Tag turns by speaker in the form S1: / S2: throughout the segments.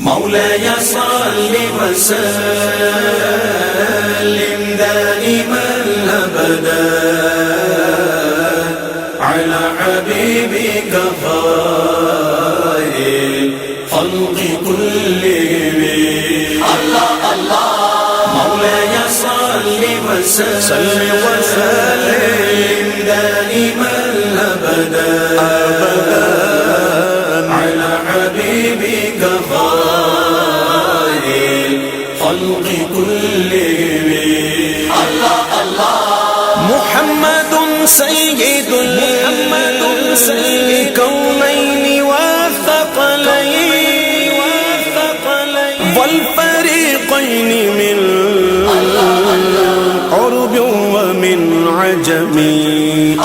S1: مولاي صل وسلم دائما أبدا على حبيبك خير الخلق كلهم. الله الله مولاي صل وسلم دائما أبدا على حبيبك خير الخلق كلهم. الله الله محمد سيد الكونين والثقلين والفريقين من عرب ومن عجم.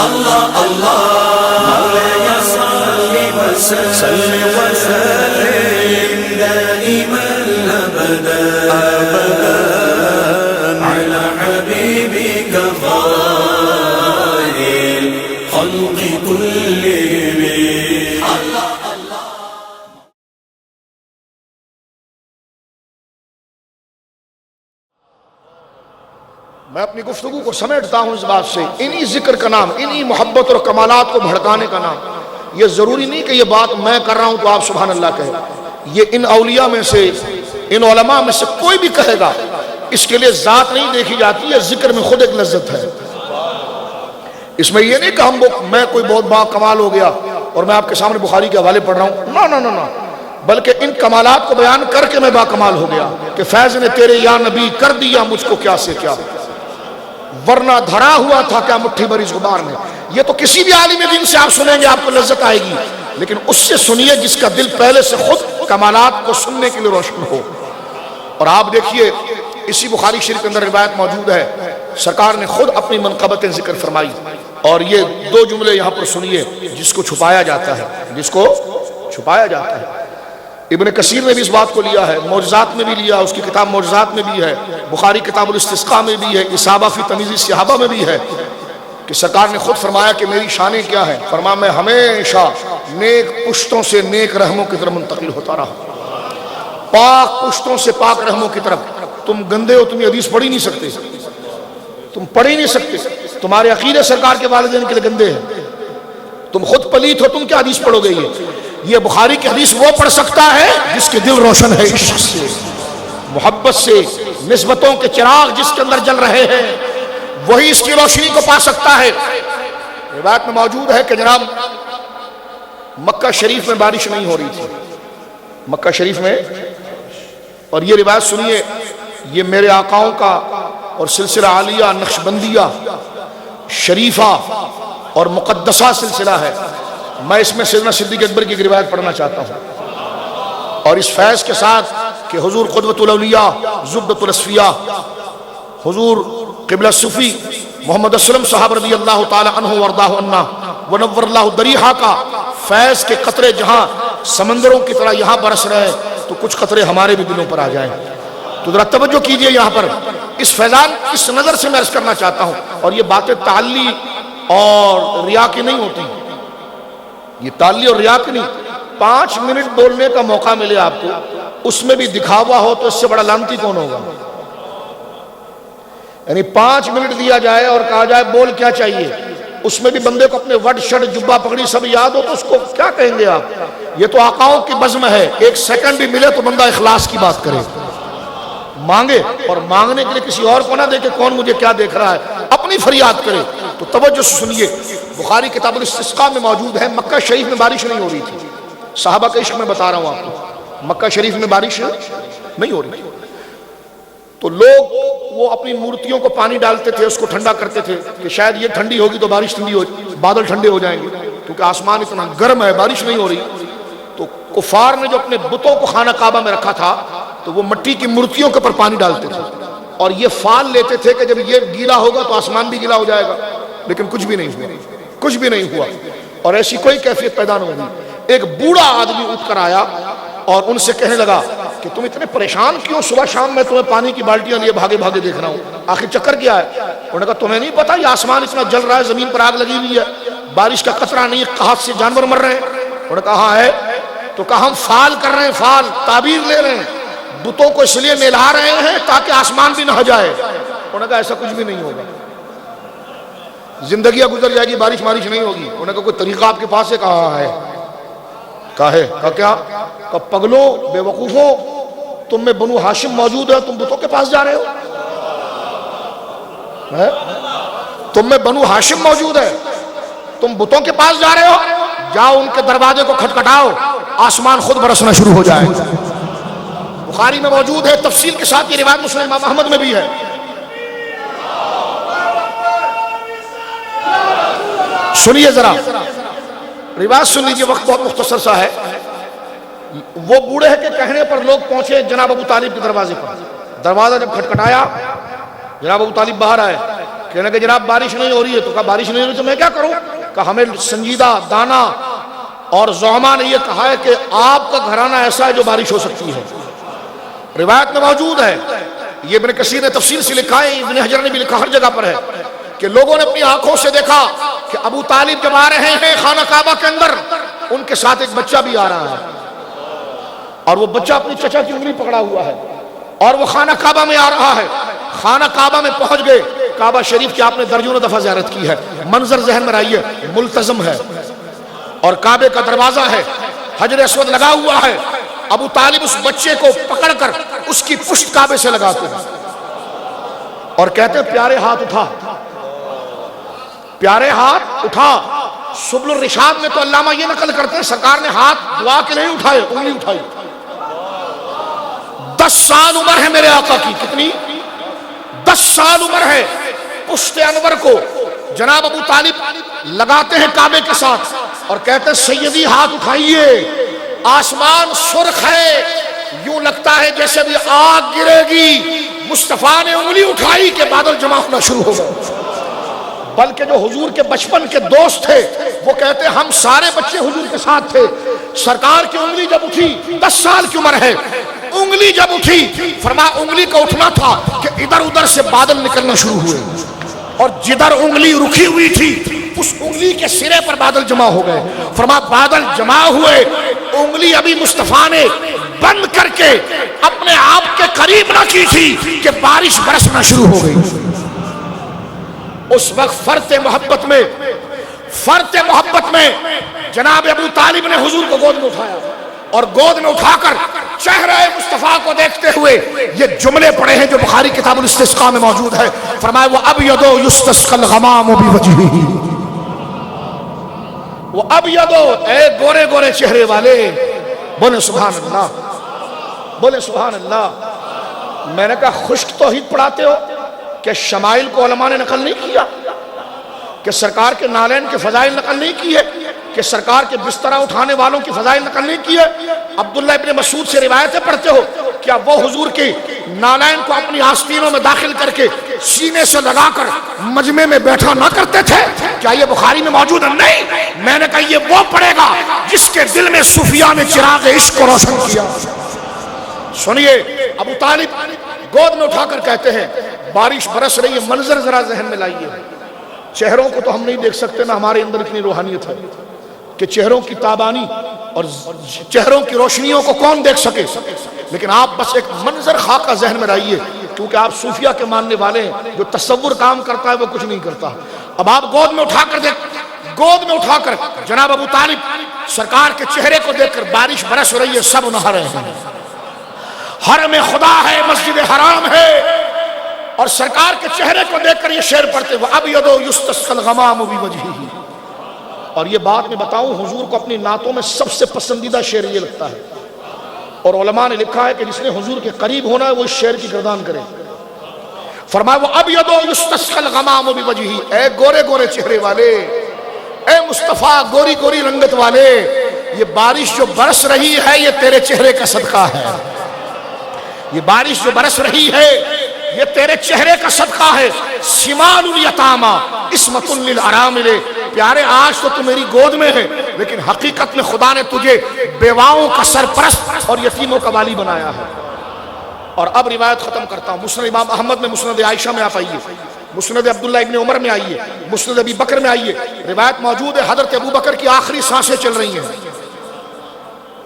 S1: الله الله مولاي صل وسلم دائما أبدا على حبيبك خير الخلق كلهم.
S2: میں اپنی گفتگو کو سمیٹتا ہوں اس بات سے، انہی ذکر کا نام، انہی محبت اور کمالات کو بھڑکانے کا نام. یہ ضروری نہیں کہ یہ بات میں کر رہا ہوں تو آپ سبحان اللہ کہیں. یہ ان اولیاء میں سے، ان علماء میں سے کوئی بھی کہے گا. اس کے لیے ذات نہیں دیکھی جاتی ہے، ذکر میں خود ایک لذت ہے. اس میں یہ نہیں کہ میں کوئی بہت با کمال ہو گیا اور میں آپ کے سامنے بخاری کے حوالے پڑھ رہا ہوں. نہ بلکہ ان کمالات کو بیان کر کے میں با کمال ہو گیا کہ فیض نے تیرے یا نبی کر دیا مجھ کو کیا سے کیا، ورنہ دھرا ہوا تھا کیا مٹھی بھری غبار میں. یہ تو کسی بھی عالم دین سے آپ سنیں گے آپ کو لذت آئے گی، لیکن اس سے سنیے جس کا دل پہلے سے خود کمالات کو سننے کے لیے روشن ہو. اور آپ دیکھیے اسی بخاری شریف کے اندر روایت موجود ہے، سرکار نے خود اپنی منقبتیں ذکر فرمائی. اور یہ دو جملے یہاں پر سنیے جس کو چھپایا جاتا ہے، جس کو چھپایا جاتا ہے. ابن کثیر نے بھی اس بات کو لیا ہے، معجزات میں بھی لیا، اس کی کتاب معجزات میں بھی ہے، بخاری کتاب الاستسقاء میں بھی ہے، اصابہ فی تمیز الصحابہ میں بھی ہے کہ سرکار نے خود فرمایا کہ میری شانیں کیا ہیں. فرمایا میں ہمیشہ نیک پشتوں سے نیک رحموں کی طرف منتقل ہوتا رہا، پاک پشتوں سے پاک رحموں کی طرف. تم گندے ہو، تم یہ حدیث پڑھ ہی نہیں سکتے، تم پڑھ ہی نہیں سکتے. تمہارے عقیدے سرکار کے والدین کے لیے گندے ہیں، تم خود پلیت ہو، تم کیا حدیث پڑھو گے. یہ بخاری کی حدیث وہ پڑھ سکتا ہے جس کے دل روشن ہے عشق سے، محبت سے، نسبتوں کے چراغ جس کے اندر جل رہے ہیں، وہی اس کی روشنی کو پا سکتا ہے. روایت میں موجود ہے کہ جناب مکہ شریف میں بارش نہیں ہو رہی تھی، مکہ شریف میں. اور یہ روایت سنیے، یہ میرے آقاؤں کا اور سلسلہ عالیہ نقشبندیہ شریفہ اور مقدسہ سلسلہ ہے. میں اس میں سیدنا صدیق اکبر کی ایک روایت پڑھنا چاہتا ہوں، اور اس فیض کے ساتھ کہ حضور قدوۃ الاولیاء زبدۃ الاصفیاء حضور قبلہ صوفی محمد اسلم صاحب رضی اللہ تعالی عنہ وارضاہ عنا ونور اللہ ضریحہ کا فیض کے قطرے جہاں سمندروں کی طرح یہاں برس رہے ہیں تو کچھ قطرے ہمارے بھی دلوں پر آ جائیں. تو ذرا توجہ کیجئے یہاں پر اس فیضان اس نظر سے میں عرض کرنا چاہتا ہوں. اور یہ باتیں تعلی اور ریا کی نہیں ہوتی، یہ تعلی اور ریا کی نہیں. 5 منٹ بولنے کا موقع ملے آپ کو، اس میں بھی دکھاوا ہو تو اس سے بڑا لعنتی کون ہوگا. یعنی 5 منٹ دیا جائے اور کہا جائے بول کیا چاہیے، اس میں بھی بندے کو اپنے وٹ شٹ جبہ پگڑی سب یاد ہو تو اس کو کیا کہیں گے آپ. یہ تو آقاؤں کی بزم ہے، 1 سیکنڈ بھی ملے تو بندہ اخلاص کی بات کرے، مانگے، اور مانگنے کے لیے کسی اور کو نہ دے کہ کون مجھے کیا دیکھ رہا ہے، اپنی فریاد کرے. تو توجہ سے سنیے، بخاری کتاب الاستسقاء میں موجود ہے مکہ شریف میں بارش نہیں ہو رہی تھی. صحابہ کے عشق میں بتا رہا ہوں آپ کو، مکہ شریف میں بارش نہیں ہو رہی تھی. تو لوگ وہ اپنی مورتیوں کو پانی ڈالتے تھے، اس کو ٹھنڈا کرتے تھے کہ شاید یہ ٹھنڈی ہوگی تو بارش ٹھنڈی ہو، بادل ٹھنڈے ہو جائیں گے، کیونکہ آسمان اتنا گرم ہے، بارش نہیں ہو رہی. تو کفار نے جو اپنے بتوں کو خانہ کعبہ میں رکھا تھا تو وہ مٹی کی مورتیوں کے اوپر پانی ڈالتے تھے اور یہ فال لیتے تھے کہ جب یہ گیلا ہوگا تو آسمان بھی گیلا ہو جائے گا. لیکن کچھ بھی نہیں ہوا، کچھ بھی نہیں ہوا، اور ایسی کوئی کیفیت پیدا نہ ہوئی. ایک بوڑھا آدمی اٹھ کر آیا اور ان سے کہنے لگا کہ تم اتنے پریشان کیوں، صبح شام میں تمہیں پانی کی بالٹیاں لیے بھاگے بھاگے دیکھ رہا ہوں، آخر چکر کیا ہے. انہوں نے کہا تمہیں نہیں پتا یہ آسمان اتنا جل رہا ہے، زمین پر آگ لگی ہوئی ہے، بارش کا قطرہ نہیں، قحط سے جانور مر رہے ہیں. انہوں نے کہا ہاں ہے. تو تو کہا ہم فال کر رہے ہیں، فال تعبیر لے رہے ہیں، بتوں کو اس لیے نہلا رہے ہیں تاکہ آسمان بھی نہ جائے۔ انہوں نے کہا ایسا کچھ بھی نہیں ہوگا، زندگیاں گزر جائے گی، بارش نہیں ہوگی۔ انہوں نے کہا کوئی طریقہ آپ کے پاس ہے؟ کہا ہے۔ کہا ہے؟ کہا کیا؟ کہا پگلو، بے وقوفو، تم میں بنو ہاشم موجود ہے، تم بتوں کے پاس جا رہے ہو؟ تم میں بنو ہاشم موجود ہے، تم بتوں کے پاس جا رہے ہو؟ جاؤ ان کے دروازے کو کھٹکھٹاؤ، آسمان خود برسنا شروع ہو جائے گا۔ بخاری میں موجود ہے، تفصیل کے ساتھ یہ روایت مسند امام احمد میں بھی ہے۔ سنیے ذرا روایت سن لیجیے، وقت بہت مختصر سا ہے۔ وہ بوڑھے کے کہنے پر لوگ پہنچے جناب ابو طالب کے دروازے پر۔ دروازہ جب کھٹکھٹایا، جناب ابو طالب باہر آئے، کہنے لگے جناب بارش نہیں ہو رہی ہے۔ تو کہا بارش نہیں ہو رہی تو میں کیا کروں؟ کہ ہمیں سنجیدہ، دانا اور زعما نے یہ کہا ہے کہ آپ کا گھرانہ ایسا ہے جو بارش ہو سکتی ہے۔ روایت میں موجود ہے، یہ ابن کثیر نے تفسیر سے لکھا ہے، ابن حجر نے بھی لکھا، ہر جگہ پر ہے کہ لوگوں نے اپنی آنکھوں سے دیکھا کہ ابو طالب جب آ رہے ہیں خانہ کعبہ کے اندر، ان کے ساتھ ایک بچہ بھی آ رہا ہے، اور وہ بچہ اپنی چچا کی انگلی پکڑا ہوا ہے، اور وہ خانہ کعبہ میں آ رہا ہے۔ خانہ کعبہ میں پہنچ گئے، کعبہ شریف کی آپ نے درجنوں دفعہ زیارت کی ہے، منظر ذہن میں رہیے، ملتزم ہے اور کعبے کا دروازہ ہے، حجر اسود لگا ہوا ہے۔ ابو طالب اس بچے کو پکڑ کر اس کی پشت کعبے سے لگاتے ہیں اور کہتے ہیں پیارے ہاتھ اٹھا، پیارے ہاتھ اٹھا۔ سبل الرشاد میں تو علامہ یہ نقل کرتے ہیں سرکار نے ہاتھ دعا کے نہیں اٹھائے، انگلی اٹھائی۔ 10 سال عمر ہے میرے آقا کی، کتنی؟ 10 سال عمر ہے۔ پشت انور کو جناب ابو طالب لگاتے ہیں کعبے کے ساتھ اور کہتے ہیں سیدی ہاتھ اٹھائیے، آسمان سرخ ہے، یوں لگتا ہے جیسے بھی آگ گرے گی۔ مصطفیٰ نے انگلی اٹھائی کہ بادل جمع ہونا شروع ہو گئے۔ بلکہ جو حضور کے بچپن کے دوست تھے وہ کہتے ہیں ہم سارے بچے حضور کے ساتھ تھے، سرکار کی انگلی جب اٹھی، 10 سال کی عمر ہے، انگلی جب اٹھی، فرمایا انگلی کا اٹھنا تھا کہ ادھر ادھر سے بادل نکلنا شروع ہوئے، اور جدھر انگلی رکھی ہوئی تھی اس انگلی کے سرے پر بادل جمع ہو گئے۔ فرمایا بادل جمع ہوئے، انگلی ابھی مصطفیٰ نے بند کر کے اپنے آپ کے قریب نہ کی تھی کہ بارش برسنا شروع ہو گئی۔ اس وقت فرط محبت میں جناب ابو طالب نے حضور کو گود میں اٹھایا اور گود میں اٹھا کر چہرہ مصطفیٰ کو دیکھتے ہوئے یہ جملے پڑھے ہیں جو بخاری کتاب الاستسقاء میں موجود ہے۔ فرمایا وہ ابیض یستسقى الغمام بوجهه، وہ ابیض، اے گورے گورے چہرے والے، بولے سبحان اللہ، بولے سبحان اللہ۔ میں نے کہا خشک توحید پڑھاتے ہو کہ شمائل کو علماء نے نقل نہیں کیا، کہ سرکار کے نالین کے فضائل نقل نہیں کیے، کہ سرکار کے بسترہ اٹھانے والوں کی فضائل نقل نہیں کیے؟ عبداللہ ابن مسعود سے روایتیں پڑھتے ہو، کیا وہ حضور کے نالین کو اپنی آستینوں میں داخل کر کے سینے سے لگا کر مجمع میں بیٹھا نہ کرتے تھے؟ کیا یہ بخاری میں موجود ہے؟ نہیں۔ میں نے کہا یہ وہ پڑھے گا جس کے دل میں صوفیاء نے چراغ عشق کو روشن کیا۔ سنیے، ابو طالب گود میں اٹھا کر کہتے ہیں بارش برس رہی ہے، منظر ذرا ذہن میں لائیے۔ چہروں کو تو ہم نہیں دیکھ سکتے، نہ ہمارے اندر اتنی روحانیت ہے کہ چہروں کی تابانی اور چہروں کی روشنیوں کو کون دیکھ سکے، لیکن آپ بس ایک منظر خاکہ ذہن میں رہیے، کیونکہ آپ صوفیہ کے ماننے والے ہیں، جو تصور کام کرتا ہے وہ کچھ نہیں کرتا۔ اب آپ گود میں اٹھا کر جناب ابو طالب سرکار کے چہرے کو دیکھ کر بارش برس رہی ہے، سب نہا رہے ہیں، حرم خدا ہے، مسجد حرام ہے، اور سرکار کے چہرے کو دیکھ کر یہ شعر پڑھتے وہ ابیض یستسقى الغمام بوجهه۔ اور یہ بات میں بتاؤں، حضور کو اپنی نعتوں میں سب سے پسندیدہ شعر یہ لگتا ہے، اور علماء نے لکھا ہے کہ جس نے حضور کے قریب ہونا ہے وہ اس شعر کی گردان کرے۔ فرمایا وہ ابیض یستسقى الغمام بوجهه، اے گورے گورے چہرے والے، اے مصطفیٰ گوری گوری رنگت والے، یہ بارش جو برس رہی ہے یہ تیرے چہرے کا صدقہ ہے، یہ بارش جو برس رہی ہے یہ تیرے چہرے کا صدقہ ہے۔ سمال الیتاما عصمت للارامل، پیارے آج تو تو میری گود میں ہے، لیکن حقیقت میں خدا نے تجھے بیواؤں کا سرپرست اور یتیموں کا والی بنایا ہے۔ اور اب روایت ختم کرتا ہوں۔ مسند امام احمد میں، مسند عائشہ میں آپ آئیے، مسند عبداللہ ابن عمر میں آئیے، مسند ابی بکر میں آئیے، روایت موجود ہے حضرت ابو بکر کی آخری سانسیں چل رہی ہیں،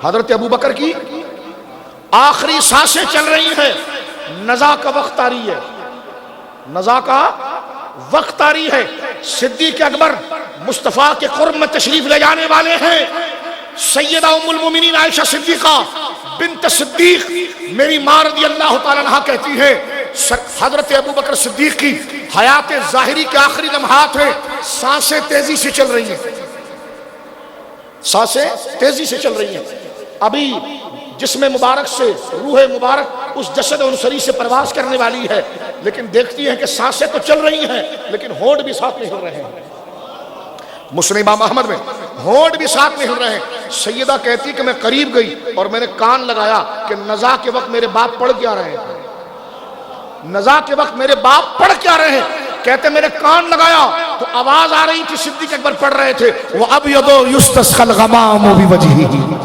S2: حضرت ابو بکر کی آخری سانسیں چل رہی ہیں، نزا کا وقت آ رہی ہے، نزا کا وقت آ رہی ہے، صدیق اکبر مصطفیٰ کے قرب میں تشریف لے جانے والے ہیں۔ سیدہ ام المومنین عائشہ صدیقہ بنت صدیق میری ماں رضی اللہ تعالیٰ عنہا کہتی ہے حضرت ابو بکر صدیق کی حیات ظاہری کے آخری لمحات ہیں، سانسیں تیزی سے چل رہی ہیں، سانسیں تیزی سے چل رہی ہیں۔ ابھی جسم مبارک سے روح مبارک اس جسد انصری سے پرواز کرنے والی ہے، لیکن دیکھتی ہیں کہ سانسیں تو چل رہی ہیں لیکن ہونٹ بھی ساتھ نہیں ہل رہے ہیں۔ مسلم امام احمد میں ہونٹ بھی ساتھ نہیں ہل رہے ہیں۔ سیدہ کہتی کہ میں قریب گئی اور میں نے کان لگایا کہ نزا کے وقت میرے باپ پڑھ کے آ رہے ہیں، نزا کے وقت میرے باپ پڑھ کے آ رہے ہیں۔ کہتے میں نے کان لگایا تو آواز آ رہی تھی، صدیق اکبر پڑھ رہے تھے وَأَبْيَضُ يُسْتَسْقَى الْغَمَامُ بِوَجْهِهِ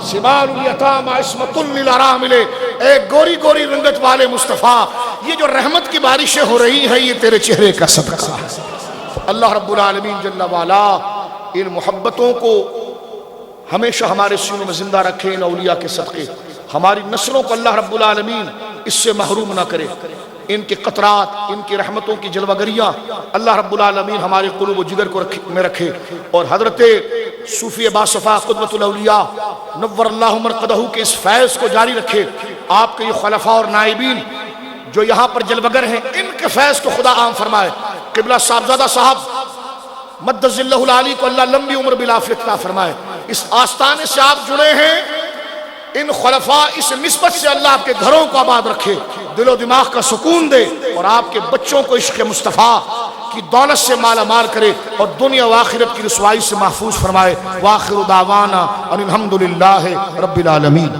S2: سِبَالُ الْيَتَامَى عِصْمَةٌ لِلْأَرَامِلِ، اے گوری گوری رنگت والے مصطفیٰ، یہ جو رحمت کی بارشیں ہو رہی ہیں یہ تیرے چہرے کا صدقہ ہے۔ اللہ رب العالمین جل وعلا ان محبتوں کو ہمیشہ ہمارے سینوں میں زندہ رکھے، ان اولیاء کے صدقے ہماری نسلوں کو اللہ رب العالمین اس سے محروم نہ کرے۔ ان کے قطرات، ان کی رحمتوں کی جلوہ گریاں اللہ رب العالمین ہمارے قلوب و جگر کو میں رکھے، اور حضرت صوفی باصفا قدوۃ الاولیاء نور اللہ مرقدہ کے اس فیض کو جاری رکھے۔ آپ کے یہ خلفاء اور نائبین جو یہاں پر جلوگر ہیں، ان کے فیض کو خدا عام فرمائے۔ قبلہ صاحبزادہ صاحب مد ظلہ العالی کو اللہ لمبی عمر بالعافیت عطا فرمائے۔ اس آستانے سے آپ جڑے ہیں، ان خلفاء اس نسبت سے اللہ آپ کے گھروں کو آباد رکھے، دل و دماغ کا سکون دے، اور آپ کے بچوں کو عشق مصطفیٰ کی دولت سے مالا مال کرے اور دنیا و آخرت کی رسوائی سے محفوظ فرمائے۔ وآخر دعوانا ان الحمدللہ رب العالمین۔